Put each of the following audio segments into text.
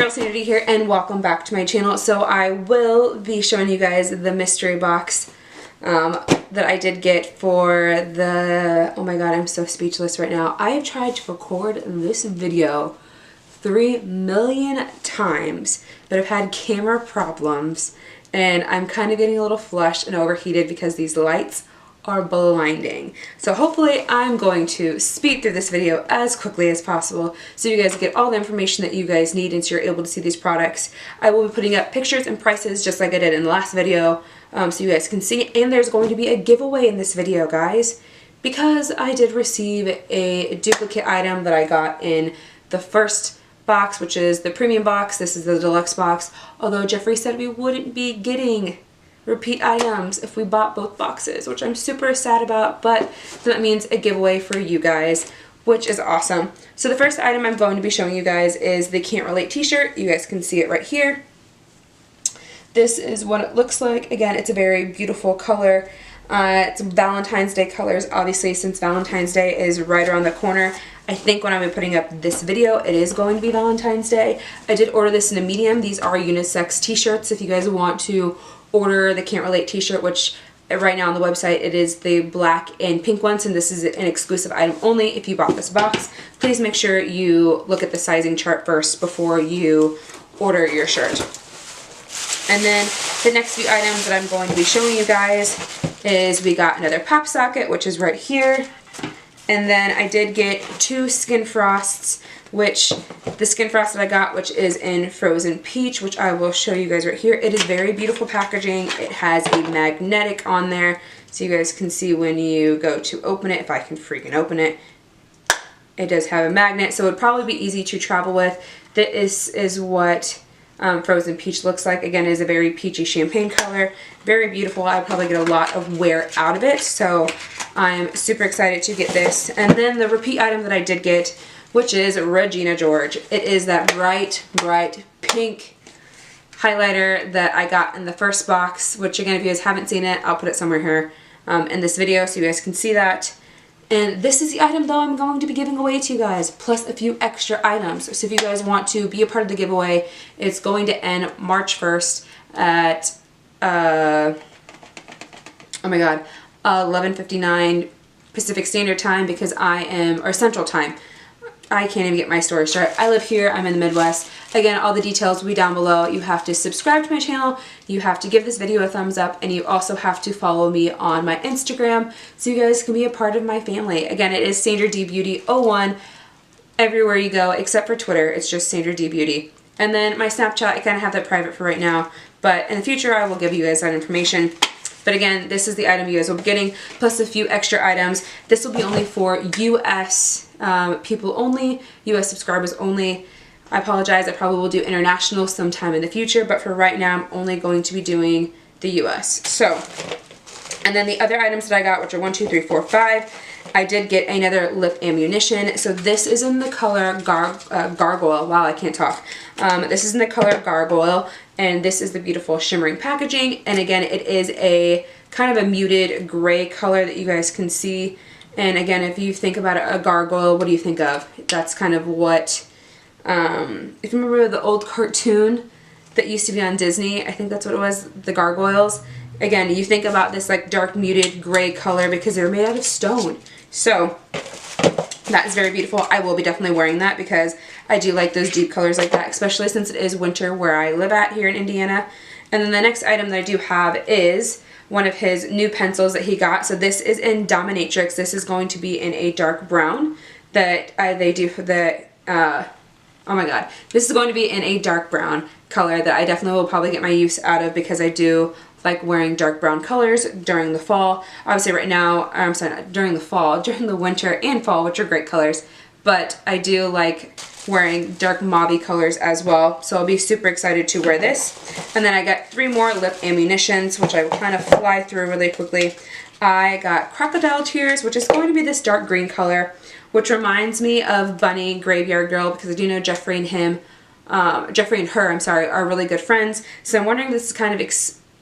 Girl Sanity here, and welcome back to my channel. So I will be showing you guys the mystery box that I did get for the, oh my god, I'm so speechless right now. I have tried to record this video 3 million times, but I've had camera problems, and I'm kind of getting a little flushed and overheated because these lights are blinding. So hopefully I'm going to speed through this video as quickly as possible so you guys get all the information that you guys need and so you're able to see these products. I will be putting up pictures and prices just like I did in the last video so you guys can see, and there's going to be a giveaway in this video, guys, because I did receive a duplicate item that I got in the first box, which is the premium box. This is the deluxe box, although Jeffree said we wouldn't be getting repeat items if we bought both boxes, which I'm super sad about, but that means a giveaway for you guys, which is awesome. So the first item I'm going to be showing you guys is the Can't Relate t-shirt. You guys can see it right here. This is what it looks like. Again, it's a very beautiful color. It's Valentine's Day colors, obviously, since Valentine's Day is right around the corner. I think when I'm putting up this video, it is going to be Valentine's Day. I did order this in a medium. These are unisex t-shirts if you guys want to order the Can't Relate t-shirt, which right now on the website it is the black and pink ones, and this is an exclusive item only if you bought this box. Please make sure you look at the sizing chart first before you order your shirt. And then the next few items that I'm going to be showing you guys is we got another pop socket, which is right here. And then I did get 2 Skin Frosts, which the Skin Frost that I got, which is in Frozen Peach, which I will show you guys right here. It is very beautiful packaging. It has a magnetic on there, so you guys can see when you go to open it, if I can freaking open it. It does have a magnet, so it would probably be easy to travel with. This is what Frozen Peach looks like. Again, it is a very peachy champagne color. Very beautiful. I would probably get a lot of wear out of it, so I'm super excited to get this. And then the repeat item that I did get, which is Regina George. It is that bright pink highlighter that I got in the first box, which again, if you guys haven't seen it, I'll put it somewhere here in this video so you guys can see that. And this is the item though I'm going to be giving away to you guys, plus a few extra items. So if you guys want to be a part of the giveaway, it's going to end March 1st at, oh my god, 11:59 Pacific Standard Time, because I am, or Central Time. I can't even get my story straight. I live here, I'm in the Midwest. Again, all the details will be down below. You have to subscribe to my channel, you have to give this video a thumbs up, and you also have to follow me on my Instagram so you guys can be a part of my family. Again, it is Sandra D Beauty 01 everywhere you go, except for Twitter. It's just Sandra D Beauty. And then my Snapchat, I kind of have that private for right now, but in the future I will give you guys that information. But again, this is the item you guys will be getting, plus a few extra items. This will be only for US people only, US subscribers only. I apologize, I probably will do international sometime in the future, but for right now, I'm only going to be doing the US. So, and then the other items that I got, which are 1, 2, 3, 4, 5, I did get another lip ammunition. So this is in the color Gargoyle. Wow, I can't talk. This is in the color Gargoyle, and this is the beautiful shimmering packaging. And again, it is a kind of a muted gray color that you guys can see. And again, if you think about a gargoyle, what do you think of? That's kind of what, if you remember the old cartoon that used to be on Disney, I think that's what it was, the gargoyles. Again, you think about this like dark muted gray color because they're made out of stone. So that is very beautiful. I will be definitely wearing that because I do like those deep colors like that, especially since it is winter where I live at here in Indiana. And then the next item that I do have is one of his new pencils that he got. So this is in Dominatrix. This is going to be in a dark brown that they do for the, oh my god. This is going to be in a dark brown color that I definitely will probably get my use out of because I do like wearing dark brown colors during the fall. Obviously right now, I'm sorry, not during the fall, during the winter and fall, which are great colors. But I do like wearing dark mauve colors as well. So I'll be super excited to wear this. And then I got 3 more lip ammunitions, which I will kind of fly through really quickly. I got Crocodile Tears, which is going to be this dark green color, which reminds me of Bunny Graveyard Girl because I do know Jeffree and him, Jeffree and her, I'm sorry, are really good friends. So I'm wondering if this is kind of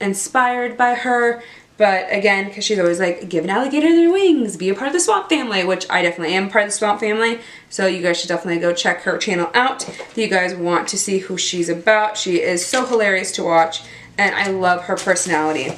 inspired by her. But again, because she's always like, give an alligator their wings, be a part of the swamp family, which I definitely am part of the swamp family. So you guys should definitely go check her channel out if you guys want to see who she's about. She is so hilarious to watch, and I love her personality.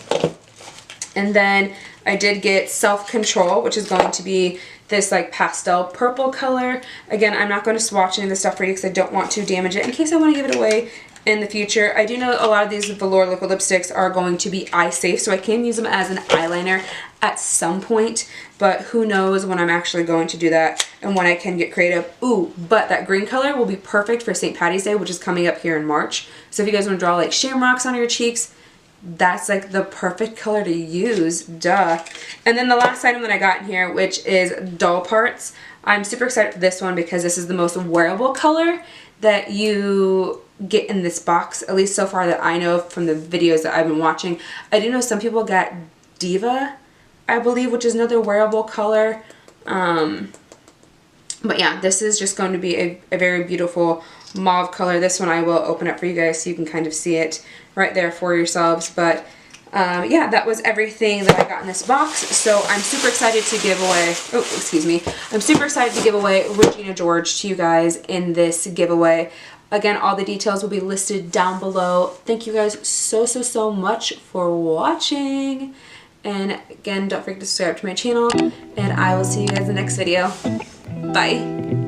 And then I did get Self-Control, which is going to be this like pastel purple color. Again, I'm not going to swatch any of this stuff for you because I don't want to damage it in case I want to give it away in the future. I do know a lot of these velour liquid lipsticks are going to be eye safe, so I can use them as an eyeliner at some point, but who knows when I'm actually going to do that and when I can get creative. Ooh, but that green color will be perfect for St. Patty's Day, which is coming up here in March. So if you guys want to draw like shamrocks on your cheeks, that's like the perfect color to use, duh. And then the last item that I got in here, which is Doll Parts. I'm super excited for this one because this is the most wearable color that you get in this box, at least so far that I know from the videos that I've been watching. I do know some people got Diva, I believe, which is another wearable color. But yeah, this is just going to be a very beautiful mauve color. This one I will open up for you guys so you can kind of see it right there for yourselves. But yeah, that was everything that I got in this box. So I'm super excited to give away, oh, excuse me. I'm super excited to give away Regina George to you guys in this giveaway. Again, all the details will be listed down below. Thank you guys so much for watching. And again, don't forget to subscribe to my channel. And I will see you guys in the next video. Bye.